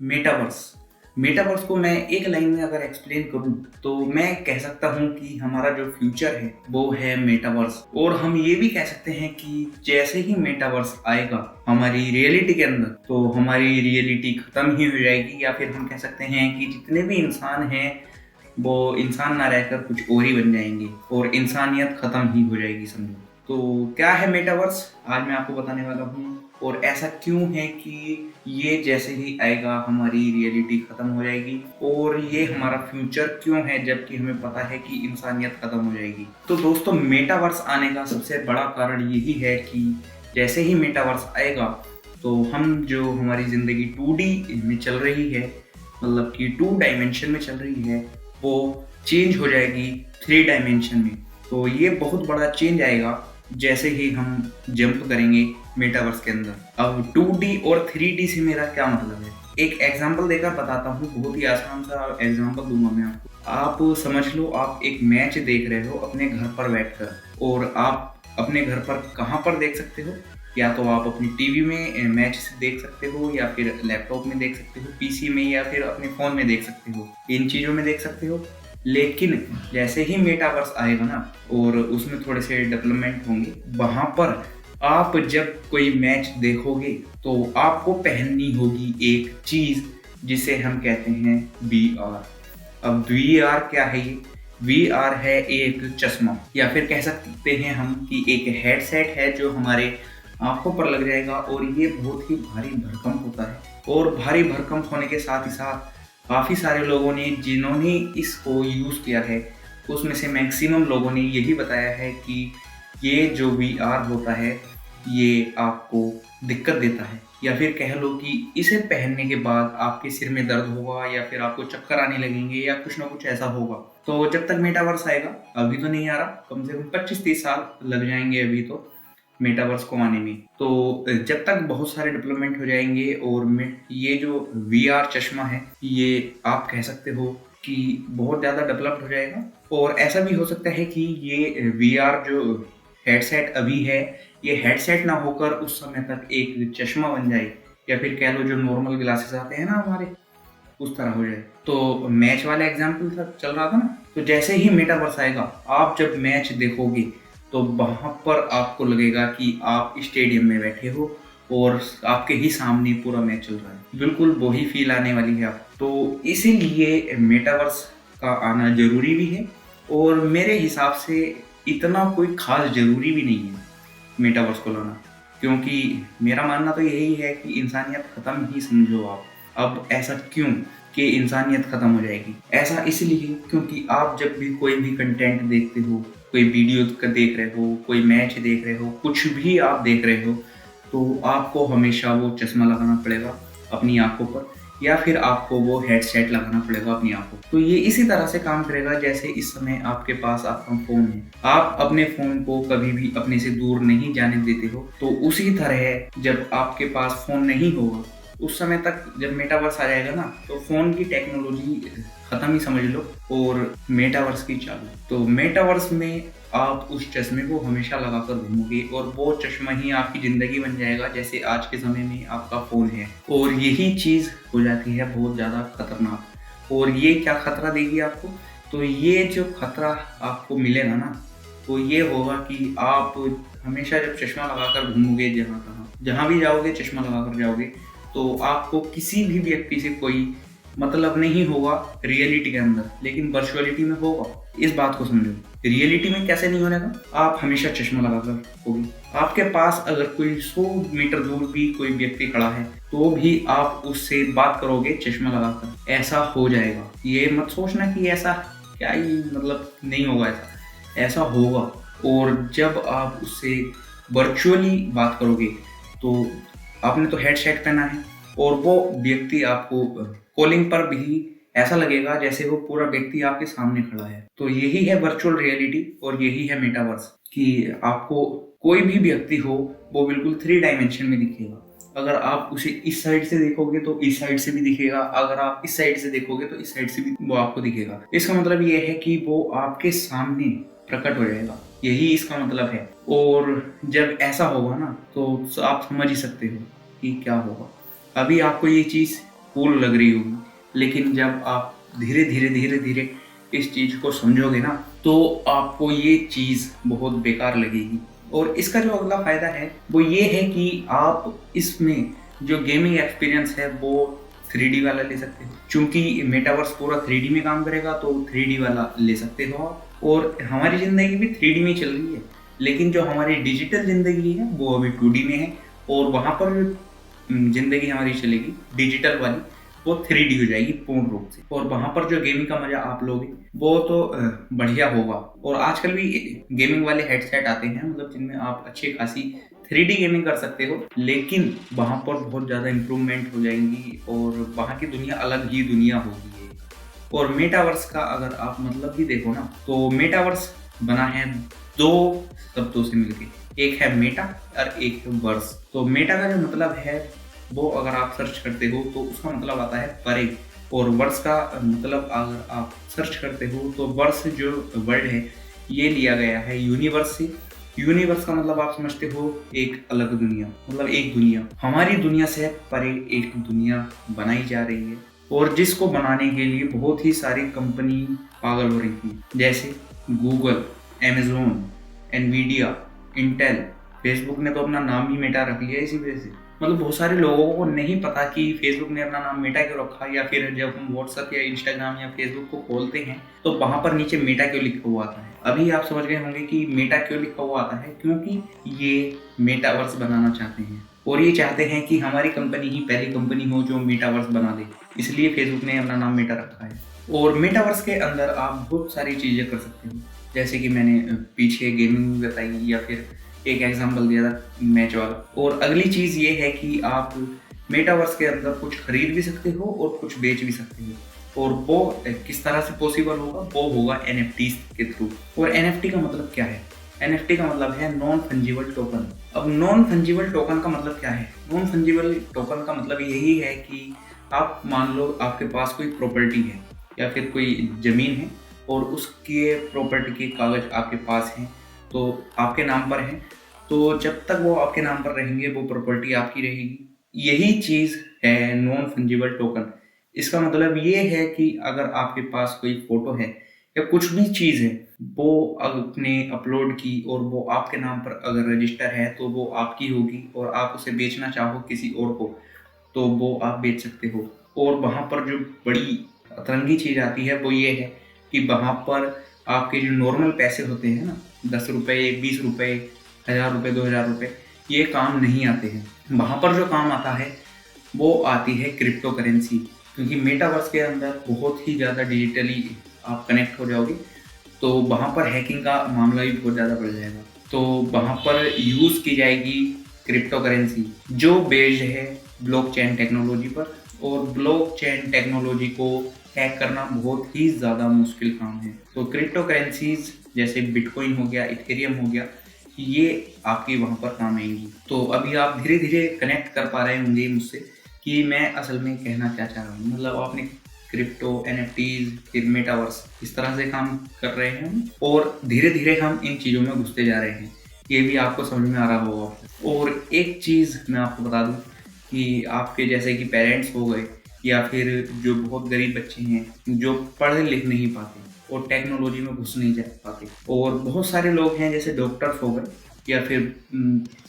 Metaverse metaverse को मैं एक लाइन में अगर एक्सप्लेन करूं तो मैं कह सकता हूं कि हमारा जो फ्यूचर है वो है मेटावर्स। और हम ये भी कह सकते हैं कि जैसे ही मेटावर्स आएगा हमारी रियलिटी के अंदर तो हमारी रियलिटी खत्म ही हो जाएगी, या फिर हम कह सकते हैं कि जितने भी इंसान हैं वो इंसान ना रहकर कुछ और ही बन जाएंगे और इंसानियत खत्म ही हो जाएगी समझो। तो क्या है मेटावर्स, आज मैं आपको बताने वाला हूँ। और ऐसा क्यों है कि ये जैसे ही आएगा हमारी रियलिटी खत्म हो जाएगी, और ये हमारा फ्यूचर क्यों है जबकि हमें पता है कि इंसानियत खत्म हो जाएगी। तो दोस्तों, मेटावर्स आने का सबसे बड़ा कारण यही है कि जैसे ही मेटावर्स आएगा तो हम जो हमारी ज़िंदगी 2D में चल रही है, मतलब कि 2 डायमेंशन में चल रही है, वो चेंज हो जाएगी 3 डायमेंशन में। तो ये बहुत बड़ा चेंज आएगा जैसे ही हम जंप करेंगे मेटावर्स के अंदर। अब 2D और 3D से मेरा क्या मतलब है, एक एग्जांपल देकर बताता हूँ। बहुत ही आसान सा एग्जांपल दूंगा मैं आपको। आप समझ लो, आप एक मैच देख रहे हो अपने घर पर बैठकर, और आप अपने घर पर कहाँ पर देख सकते हो, या तो आप अपनी टीवी में मैच देख सकते हो, या फिर लैपटॉप में देख सकते हो, पीसी में, या फिर अपने फ़ोन में देख सकते हो, इन चीज़ों में देख सकते हो। लेकिन जैसे ही मेटावर्स आएगा ना और उसमें थोड़े से डेवलपमेंट होंगे, वहाँ पर आप जब कोई मैच देखोगे तो आपको पहननी होगी एक चीज़ जिसे हम कहते हैं VR। अब VR क्या है ये? VR है एक चश्मा, या फिर कह सकते हैं हम कि एक हेडसेट है जो हमारे आंखों पर लग जाएगा, और ये बहुत ही भारी भरकम होता है। और भारी भरकम होने के साथ ही साथ काफ़ी सारे लोगों ने जिन्होंने इसको यूज़ किया है उसमें से मैक्सिमम लोगों ने यही बताया है कि ये जो VR होता है ये आपको दिक्कत देता है, या फिर कह लो कि इसे पहनने के बाद आपके सिर में दर्द होगा, या फिर आपको चक्कर आने लगेंगे, या कुछ ना कुछ ऐसा होगा। तो जब तक मेटावर्स आएगा, अभी तो नहीं आ रहा, कम से कम 25-30 साल लग जाएंगे अभी तो मेटावर्स को आने में। तो जब तक बहुत सारे डेवलपमेंट हो जाएंगे, और ये जो VR चश्मा है ये आप कह सकते हो कि बहुत ज़्यादा डेवलप्ड हो जाएगा। और ऐसा भी हो सकता है कि ये VR जो हेडसेट अभी है, ये हेडसेट ना होकर उस समय तक एक चश्मा बन जाए, या फिर कह लो जो नॉर्मल ग्लासेस आते हैं ना हमारे, उस तरह हो जाए। तो मैच वाला एग्जाम्पल चल रहा था ना, तो जैसे ही मेटावर्स आएगा आप जब मैच देखोगे तो वहाँ पर आपको लगेगा कि आप स्टेडियम में बैठे हो और आपके ही सामने पूरा मैच चल रहा है। बिल्कुल वही फील आने वाली है आप। तो इसीलिए मेटावर्स का आना जरूरी भी है, और मेरे हिसाब से इतना कोई खास जरूरी भी नहीं है मेटावर्स को लाना, क्योंकि मेरा मानना तो यही है कि इंसानियत खत्म ही समझो आप। अब ऐसा क्यों कि इंसानियत खत्म हो जाएगी? ऐसा इसलिए क्योंकि आप जब भी कोई भी कंटेंट देखते हो, कोई वीडियो देख रहे हो, कोई मैच देख रहे हो, कुछ भी आप देख रहे हो, तो आपको हमेशा वो चश्मा लगाना पड़ेगा अपनी आंखों पर, या फिर आपको वो हेडसेट लगाना पड़ेगा अपनी आंखों। तो ये इसी तरह से काम करेगा जैसे इस समय आपके पास आपका फोन है, आप अपने फोन को कभी भी अपने से दूर नहीं जाने देते हो। तो उसी तरह जब आपके पास फोन नहीं होगा उस समय तक, जब मेटावर्स आ जाएगा ना, तो फोन की टेक्नोलॉजी खत्म ही समझ लो, और मेटावर्स की चालू। तो मेटावर्स में आप उस चश्मे को हमेशा लगाकर घूमोगे, और वो चश्मा ही आपकी जिंदगी बन जाएगा जैसे आज के समय में आपका फोन है। और यही चीज हो जाती है बहुत ज्यादा खतरनाक। और ये क्या खतरा देगी आपको? तो ये जो खतरा आपको मिलेगा ना, तो ये होगा कि आप हमेशा जब चश्मा लगाकर घूमोगे, जहाँ भी जाओगे चश्मा लगाकर जाओगे, तो आपको किसी भी व्यक्ति से कोई मतलब नहीं होगा रियलिटी के अंदर, लेकिन वर्चुअलिटी में होगा। इस बात को समझो। रियलिटी में कैसे नहीं होने का? आप हमेशा चश्मा लगाकर होगी, आपके पास अगर कोई 100 मीटर दूर भी कोई व्यक्ति खड़ा है तो भी आप उससे बात करोगे चश्मा लगाकर। ऐसा हो जाएगा। ये मत सोचना कि ऐसा क्या ही मतलब नहीं होगा, ऐसा होगा। और जब आप उससे वर्चुअली बात करोगे तो आपने तो हेडसेट पहना है, और वो व्यक्ति आपको कॉलिंग पर भी ऐसा लगेगा जैसे वो पूरा व्यक्ति आपके सामने खड़ा है। तो यही है वर्चुअल रियलिटी, और यही है मेटावर्स, कि आपको कोई भी व्यक्ति हो वो बिल्कुल 3 डायमेंशन में दिखेगा। अगर आप उसे इस साइड से देखोगे तो इस साइड से भी दिखेगा, अगर आप इस साइड से देखोगे तो इस साइड से भी वो आपको दिखेगा। इसका मतलब ये है कि वो आपके सामने प्रकट हो जाएगा, यही इसका मतलब है। और जब ऐसा होगा ना तो आप समझ ही सकते हो कि क्या होगा। अभी आपको ये चीज़ कूल लग रही होगी, लेकिन जब आप धीरे धीरे धीरे धीरे इस चीज़ को समझोगे ना, तो आपको ये चीज़ बहुत बेकार लगेगी। और इसका जो अगला फ़ायदा है वो ये है कि आप इसमें जो गेमिंग एक्सपीरियंस है वो 3D वाला ले सकते हो। चूँकि मेटावर्स पूरा 3D में काम करेगा तो 3D वाला ले सकते हो आप। और हमारी ज़िंदगी भी 3D में चल रही है, लेकिन जो हमारी डिजिटल ज़िंदगी है वो अभी 2D में है। और वहाँ पर जो ज़िंदगी हमारी चलेगी डिजिटल वाली, वो 3D हो जाएगी पूर्ण रूप से। और वहाँ पर जो गेमिंग का मजा आप लोगे वो तो बढ़िया होगा। और आजकल भी गेमिंग वाले हेडसेट आते हैं, मतलब जिनमें आप अच्छी खासी 3D गेमिंग कर सकते हो, लेकिन वहाँ पर बहुत ज़्यादा इम्प्रूवमेंट हो जाएंगी और वहाँ की दुनिया अलग ही दुनिया होगी। और मेटावर्स का अगर आप मतलब भी देखो ना, तो मेटावर्स बना है दो शब्दों से मिलके, एक है मेटा और एक है वर्स। तो मेटा का जो मतलब है वो अगर आप सर्च करते हो तो उसका मतलब आता है परे, और वर्स का मतलब अगर आप सर्च करते हो तो वर्स जो वर्ड है ये लिया गया है यूनिवर्स से। यूनिवर्स का मतलब आप समझते हो एक अलग दुनिया, मतलब एक दुनिया, हमारी दुनिया से परे एक दुनिया बनाई जा रही है। और जिसको बनाने के लिए बहुत ही सारी कंपनी पागल हो रही थी, जैसे Google, Amazon, Nvidia, Intel. Facebook ने तो अपना नाम ही मेटा रख लिया इसी वजह से। मतलब बहुत सारे लोगों को नहीं पता कि फेसबुक ने अपना नाम मेटा क्यों रखा, या फिर जब हम व्हाट्सएप या इंस्टाग्राम या फेसबुक को खोलते हैं तो वहाँ पर नीचे मेटा क्यों लिखा हुआ आता है। अभी आप समझ गए होंगे कि मेटा क्यों लिखा हुआ आता है, क्योंकि ये मेटावर्स बनाना चाहते हैं और ये चाहते हैं कि हमारी कंपनी ही पहली कंपनी हो जो मेटावर्स बना दे, इसलिए फेसबुक ने अपना नाम मेटा रखा है। और मेटावर्स के अंदर आप बहुत सारी चीज़ें कर सकते हो, जैसे कि मैंने पीछे गेमिंग बताई या फिर एक एग्जांपल दिया था मैच वाला। और अगली चीज़ ये है कि आप मेटावर्स के अंदर कुछ खरीद भी सकते हो और कुछ बेच भी सकते हो। और वो किस तरह से पॉसिबल होगा, वो होगा NFTs के थ्रू। और NFT का मतलब क्या है? NFT का मतलब है नॉन फंजिबल टोकन। अब नॉन फंजिबल टोकन का मतलब क्या है? नॉन फंजिबल टोकन का मतलब यही है कि आप मान लो आपके पास कोई प्रॉपर्टी है या फिर कोई ज़मीन है और उसके प्रॉपर्टी के कागज़ आपके पास हैं, तो आपके नाम पर हैं, तो जब तक वो आपके नाम पर रहेंगे वो प्रॉपर्टी आपकी रहेगी। यही चीज़ है नॉन फंजिबल टोकन। इसका मतलब ये है कि अगर आपके पास कोई फ़ोटो है या कुछ भी चीज़ है, वो आपने अपलोड की और वो आपके नाम पर अगर रजिस्टर है तो वो आपकी होगी, और आप उसे बेचना चाहो किसी और को तो वो आप बेच सकते हो। और वहाँ पर जो बड़ी अतरंगी चीज़ आती है वो ये है कि वहाँ पर आपके जो नॉर्मल पैसे होते हैं ना, 10 रुपये, 20 रुपये, 1000 रुपये, 2000 रुपये, ये काम नहीं आते हैं। वहाँ पर जो काम आता है वो आती है क्रिप्टो करेंसी, क्योंकि मेटावर्स के अंदर बहुत ही ज़्यादा डिजिटली आप कनेक्ट हो जाओगे, तो वहाँ पर हैकिंग का मामला भी बहुत ज़्यादा बढ़ जाएगा। तो वहाँ पर यूज़ की जाएगी क्रिप्टो करेंसी जो बेस्ड है ब्लॉकचेन टेक्नोलॉजी पर। और ब्लॉकचेन टेक्नोलॉजी को हैक करना बहुत ही ज़्यादा मुश्किल काम है। तो क्रिप्टो करेंसीज जैसे बिटकॉइन हो गया, इथेरियम हो गया, ये आपकी वहाँ पर काम आएंगी। तो अभी आप धीरे धीरे कनेक्ट कर पा रहे होंगे मुझसे कि मैं असल में कहना क्या चाह रहा हूँ। मतलब आपने क्रिप्टो, NFTs, फिर मेटावर्स, इस तरह से काम कर रहे हैं हम, और धीरे धीरे हम इन चीज़ों में घुसते जा रहे हैं। ये भी आपको समझ में आ रहा होगा। और एक चीज़ मैं आपको बता दूँ कि आपके जैसे कि पेरेंट्स हो गए या फिर जो बहुत गरीब बच्चे हैं जो पढ़ लिख नहीं पाते और टेक्नोलॉजी में घुस नहीं जा पाते, और बहुत सारे लोग हैं जैसे डॉक्टर्स हो गए या फिर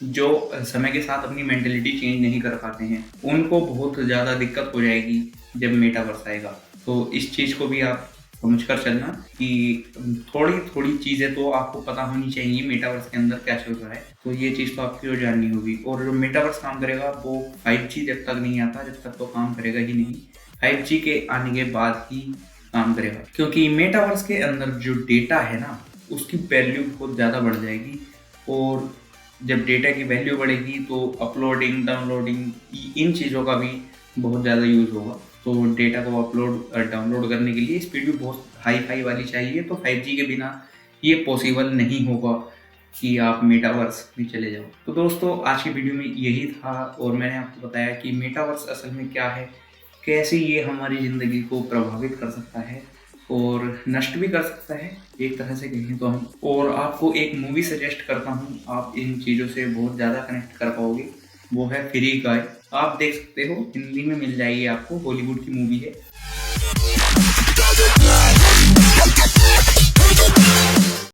जो समय के साथ अपनी मेंटेलिटी चेंज नहीं कर पाते हैं, उनको बहुत ज़्यादा दिक्कत हो जाएगी जब मेटावर्स आएगा। तो इस चीज़ को भी आप समझ कर चलना कि थोड़ी थोड़ी चीज़ें तो आपको पता होनी चाहिए मेटावर्स के अंदर क्या चल रहा है, तो ये चीज़ तो आपको जाननी होगी। और जो मेटावर्स काम करेगा वो 5G जब तक नहीं आता, जब तक तो काम करेगा ही नहीं। 5G के आने के बाद ही काम करेगा, क्योंकि मेटावर्स के अंदर जो डेटा है ना, उसकी वैल्यू बहुत ज़्यादा बढ़ जाएगी। और जब डेटा की वैल्यू बढ़ेगी तो अपलोडिंग, डाउनलोडिंग, इन चीज़ों का भी बहुत ज़्यादा यूज़ होगा। तो डेटा को अपलोड डाउनलोड करने के लिए स्पीड भी बहुत हाई वाली चाहिए। तो 5G के बिना ये पॉसिबल नहीं होगा कि आप मेटावर्स में चले जाओ। तो दोस्तों आज की वीडियो में यही था, और मैंने आपको बताया कि मेटावर्स असल में क्या है, कैसे ये हमारी ज़िंदगी को प्रभावित कर सकता है और नष्ट भी कर सकता है एक तरह से कहें तो हम। और आपको एक मूवी सजेस्ट करता हूँ, आप इन चीज़ों से बहुत ज़्यादा कनेक्ट कर पाओगे। वो है फ्री गाय। आप देख सकते हो, हिंदी में मिल जाएगी आपको, हॉलीवुड की मूवी है।